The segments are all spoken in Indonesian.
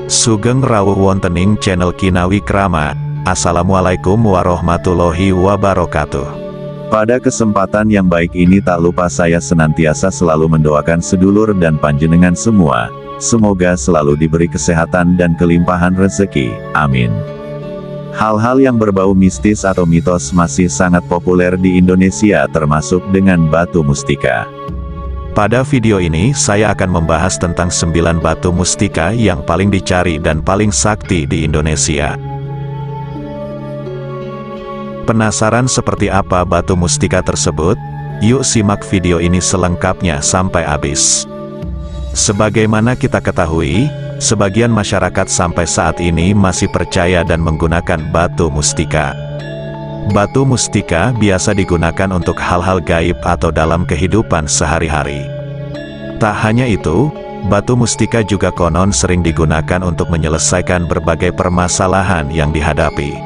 Sugeng rawuh wontening channel Kinawi Krama. Assalamualaikum warahmatullahi wabarakatuh. Pada kesempatan yang baik ini tak lupa saya senantiasa selalu mendoakan sedulur dan panjenengan semua, semoga selalu diberi kesehatan dan kelimpahan rezeki, amin. Hal-hal yang berbau mistis atau mitos masih sangat populer di Indonesia termasuk dengan batu mustika. Pada video ini saya akan membahas tentang 9 batu mustika yang paling dicari dan paling sakti di Indonesia. Penasaran seperti apa batu mustika tersebut? Yuk simak video ini selengkapnya sampai habis. Sebagaimana kita ketahui, sebagian masyarakat sampai saat ini masih percaya dan menggunakan batu mustika. Batu mustika biasa digunakan untuk hal-hal gaib atau dalam kehidupan sehari-hari. Tak hanya itu, batu mustika juga konon sering digunakan untuk menyelesaikan berbagai permasalahan yang dihadapi.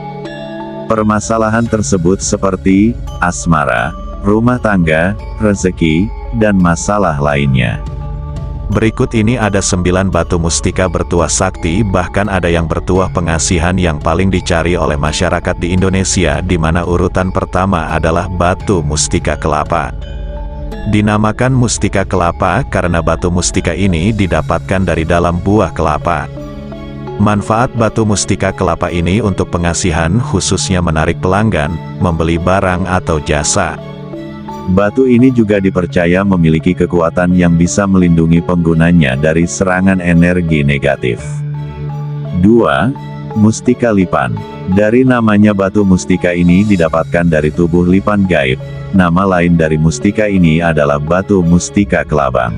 Permasalahan tersebut seperti asmara, rumah tangga, rezeki, dan masalah lainnya. Berikut ini ada 9 batu mustika bertuah sakti, bahkan ada yang bertuah pengasihan yang paling dicari oleh masyarakat di Indonesia, di mana urutan pertama adalah batu mustika kelapa. Dinamakan mustika kelapa karena batu mustika ini didapatkan dari dalam buah kelapa. Manfaat batu mustika kelapa ini untuk pengasihan khususnya menarik pelanggan, membeli barang atau jasa. Batu ini juga dipercaya memiliki kekuatan yang bisa melindungi penggunanya dari serangan energi negatif. 2. Mustika lipan. Dari namanya batu mustika ini didapatkan dari tubuh lipan gaib. Nama lain dari mustika ini adalah batu mustika kelabang.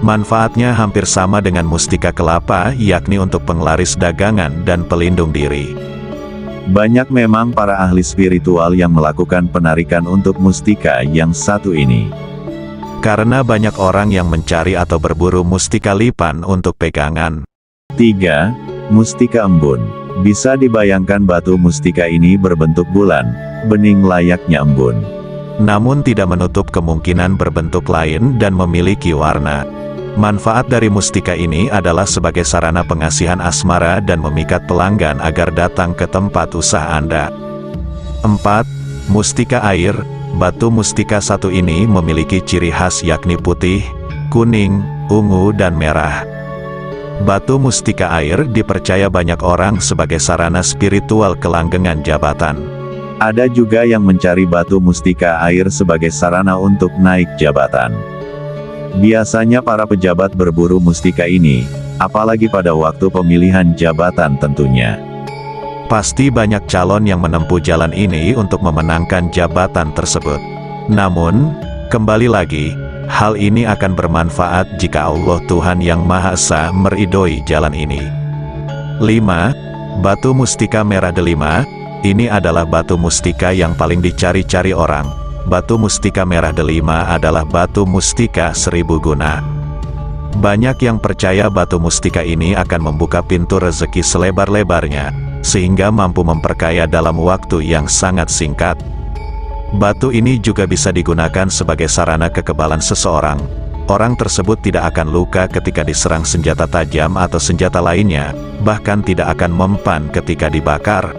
Manfaatnya hampir sama dengan mustika kelapa, yakni untuk penglaris dagangan dan pelindung diri. Banyak memang para ahli spiritual yang melakukan penarikan untuk mustika yang satu ini. Karena banyak orang yang mencari atau berburu mustika lipan untuk pegangan. 3. Mustika embun. Bisa dibayangkan batu mustika ini berbentuk bulan, bening layaknya embun. Namun tidak menutup kemungkinan berbentuk lain dan memiliki warna. Manfaat dari mustika ini adalah sebagai sarana pengasihan asmara dan memikat pelanggan agar datang ke tempat usaha Anda. 4. Mustika air. Batu mustika satu ini memiliki ciri khas yakni putih, kuning, ungu dan merah. Batu mustika air dipercaya banyak orang sebagai sarana spiritual kelanggengan jabatan. Ada juga yang mencari batu mustika air sebagai sarana untuk naik jabatan. Biasanya para pejabat berburu mustika ini, apalagi pada waktu pemilihan jabatan tentunya. Pasti banyak calon yang menempuh jalan ini untuk memenangkan jabatan tersebut. Namun, kembali lagi, hal ini akan bermanfaat jika Allah Tuhan Yang Maha Esa meridhoi jalan ini. 5. Batu mustika merah delima. Ini adalah batu mustika yang paling dicari-cari orang. Batu mustika merah delima adalah batu mustika 1000 guna. Banyak yang percaya batu mustika ini akan membuka pintu rezeki selebar-lebarnya, sehingga mampu memperkaya dalam waktu yang sangat singkat. Batu ini juga bisa digunakan sebagai sarana kekebalan seseorang. Orang tersebut tidak akan luka ketika diserang senjata tajam atau senjata lainnya, bahkan tidak akan mempan ketika dibakar.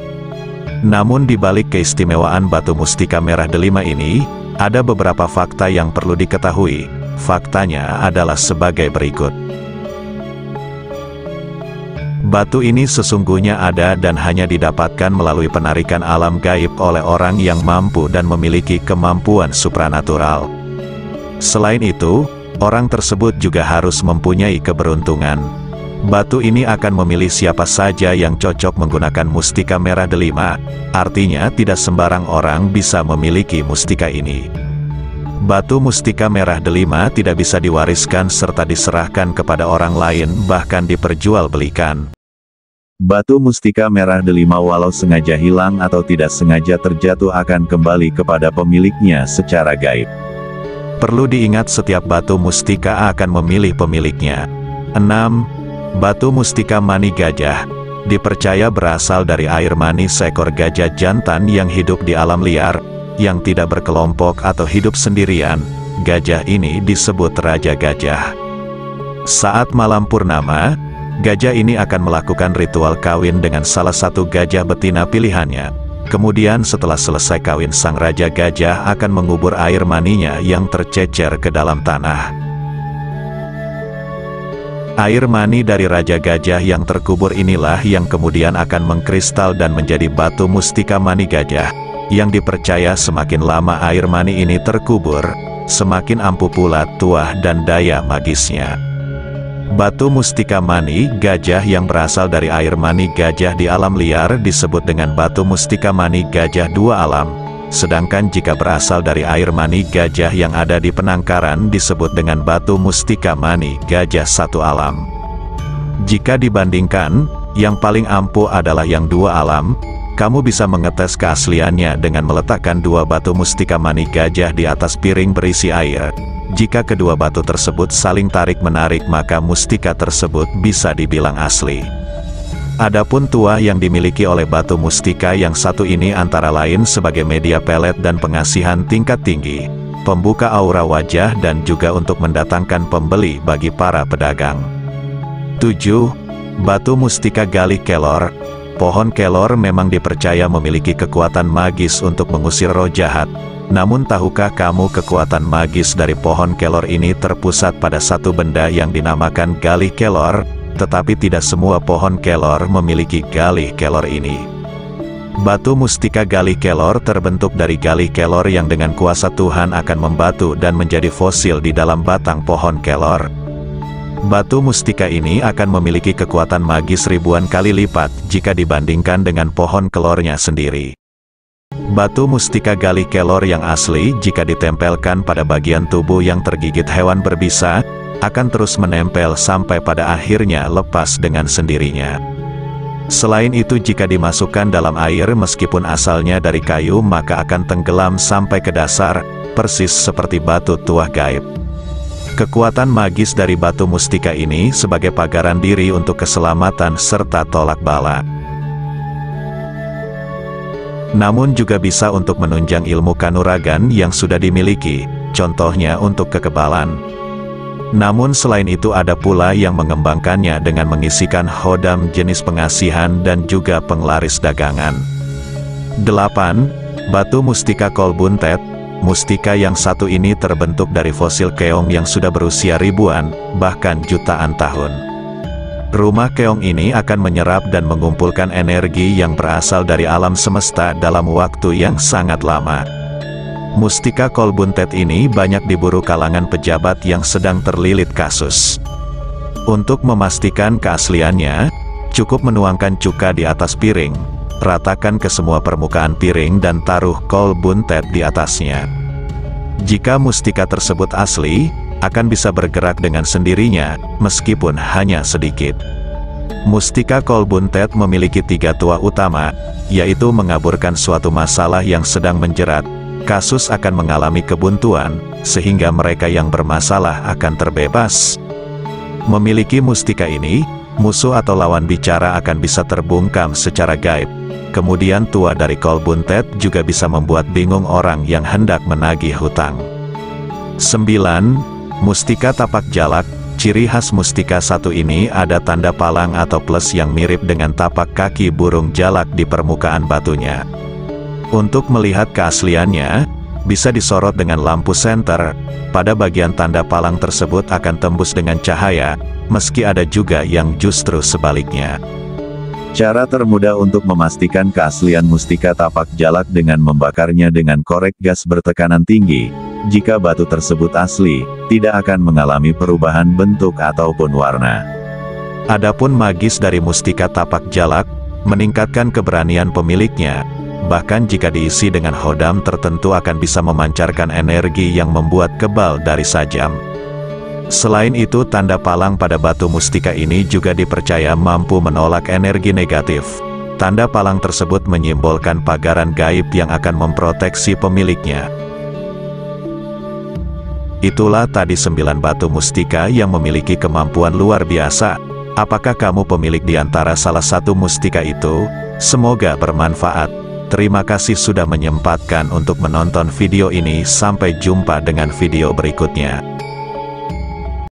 Namun di balik keistimewaan batu mustika merah delima ini, ada beberapa fakta yang perlu diketahui. Faktanya adalah sebagai berikut. Batu ini sesungguhnya ada dan hanya didapatkan melalui penarikan alam gaib oleh orang yang mampu dan memiliki kemampuan supranatural. Selain itu, orang tersebut juga harus mempunyai keberuntungan. Batu ini akan memilih siapa saja yang cocok menggunakan mustika merah delima, artinya tidak sembarang orang bisa memiliki mustika ini. Batu mustika merah delima tidak bisa diwariskan serta diserahkan kepada orang lain, bahkan diperjualbelikan. Batu mustika merah delima walau sengaja hilang atau tidak sengaja terjatuh akan kembali kepada pemiliknya secara gaib. Perlu diingat setiap batu mustika akan memilih pemiliknya. 6. Batu mustika mani gajah. Dipercaya berasal dari air mani seekor gajah jantan yang hidup di alam liar. yang tidak berkelompok atau hidup sendirian. Gajah ini disebut Raja Gajah. Saat malam purnama, gajah ini akan melakukan ritual kawin dengan salah satu gajah betina pilihannya. Kemudian setelah selesai kawin, sang Raja Gajah akan mengubur air maninya yang tercecer ke dalam tanah. Air mani dari Raja Gajah yang terkubur inilah yang kemudian akan mengkristal dan menjadi batu mustika mani gajah, yang dipercaya semakin lama air mani ini terkubur, semakin ampuh pula tuah dan daya magisnya. Batu mustika mani gajah yang berasal dari air mani gajah di alam liar disebut dengan batu mustika mani gajah dua alam. Sedangkan jika berasal dari air mani gajah yang ada di penangkaran disebut dengan batu mustika mani gajah satu alam. Jika dibandingkan, yang paling ampuh adalah yang dua alam. Kamu bisa mengetes keasliannya dengan meletakkan dua batu mustika mani gajah di atas piring berisi air. Jika kedua batu tersebut saling tarik-menarik, maka mustika tersebut bisa dibilang asli. Adapun tuah yang dimiliki oleh batu mustika yang satu ini antara lain sebagai media pelet dan pengasihan tingkat tinggi, pembuka aura wajah dan juga untuk mendatangkan pembeli bagi para pedagang. 7. Batu mustika galih kelor. Pohon kelor memang dipercaya memiliki kekuatan magis untuk mengusir roh jahat. Namun tahukah kamu kekuatan magis dari pohon kelor ini terpusat pada satu benda yang dinamakan galih kelor? Tetapi tidak semua pohon kelor memiliki galih kelor ini. Batu mustika galih kelor terbentuk dari galih kelor yang dengan kuasa Tuhan akan membatu dan menjadi fosil di dalam batang pohon kelor. Batu mustika ini akan memiliki kekuatan magis ribuan kali lipat jika dibandingkan dengan pohon kelornya sendiri. Batu mustika galih kelor yang asli jika ditempelkan pada bagian tubuh yang tergigit hewan berbisa, akan terus menempel sampai pada akhirnya lepas dengan sendirinya. Selain itu, jika dimasukkan dalam air meskipun asalnya dari kayu, maka akan tenggelam sampai ke dasar, persis seperti batu tuah gaib. Kekuatan magis dari batu mustika ini sebagai pagaran diri untuk keselamatan serta tolak bala. Namun juga bisa untuk menunjang ilmu kanuragan yang sudah dimiliki, contohnya untuk kekebalan. Namun selain itu ada pula yang mengembangkannya dengan mengisikan hodam jenis pengasihan dan juga penglaris dagangan. 8. Batu mustika kolbuntet. Mustika yang satu ini terbentuk dari fosil keong yang sudah berusia ribuan, bahkan jutaan tahun. Rumah keong ini akan menyerap dan mengumpulkan energi yang berasal dari alam semesta dalam waktu yang sangat lama. Mustika kolbuntet ini banyak diburu kalangan pejabat yang sedang terlilit kasus. Untuk memastikan keasliannya, cukup menuangkan cuka di atas piring, ratakan ke semua permukaan piring dan taruh kolbuntet di atasnya. Jika mustika tersebut asli, akan bisa bergerak dengan sendirinya, meskipun hanya sedikit. Mustika kolbuntet memiliki 3 tuah utama, yaitu mengaburkan suatu masalah yang sedang menjerat. Kasus akan mengalami kebuntuan, sehingga mereka yang bermasalah akan terbebas. Memiliki mustika ini, musuh atau lawan bicara akan bisa terbungkam secara gaib. Kemudian tuah dari kolbuntet juga bisa membuat bingung orang yang hendak menagih hutang. 9. Mustika tapak jalak. Ciri khas mustika satu ini ada tanda palang atau plus yang mirip dengan tapak kaki burung jalak di permukaan batunya. Untuk melihat keasliannya, bisa disorot dengan lampu senter. Pada bagian tanda palang tersebut akan tembus dengan cahaya, meski ada juga yang justru sebaliknya. Cara termudah untuk memastikan keaslian mustika tapak jalak dengan membakarnya dengan korek gas bertekanan tinggi. Jika batu tersebut asli, tidak akan mengalami perubahan bentuk ataupun warna. Adapun magis dari mustika tapak jalak, meningkatkan keberanian pemiliknya. Bahkan jika diisi dengan hodam tertentu akan bisa memancarkan energi yang membuat kebal dari sajam. Selain itu, tanda palang pada batu mustika ini juga dipercaya mampu menolak energi negatif. Tanda palang tersebut menyimbolkan pagaran gaib yang akan memproteksi pemiliknya. Itulah tadi 9 batu mustika yang memiliki kemampuan luar biasa. Apakah kamu pemilik di antara salah satu mustika itu? Semoga bermanfaat. Terima kasih sudah menyempatkan untuk menonton video ini. Sampai jumpa dengan video berikutnya.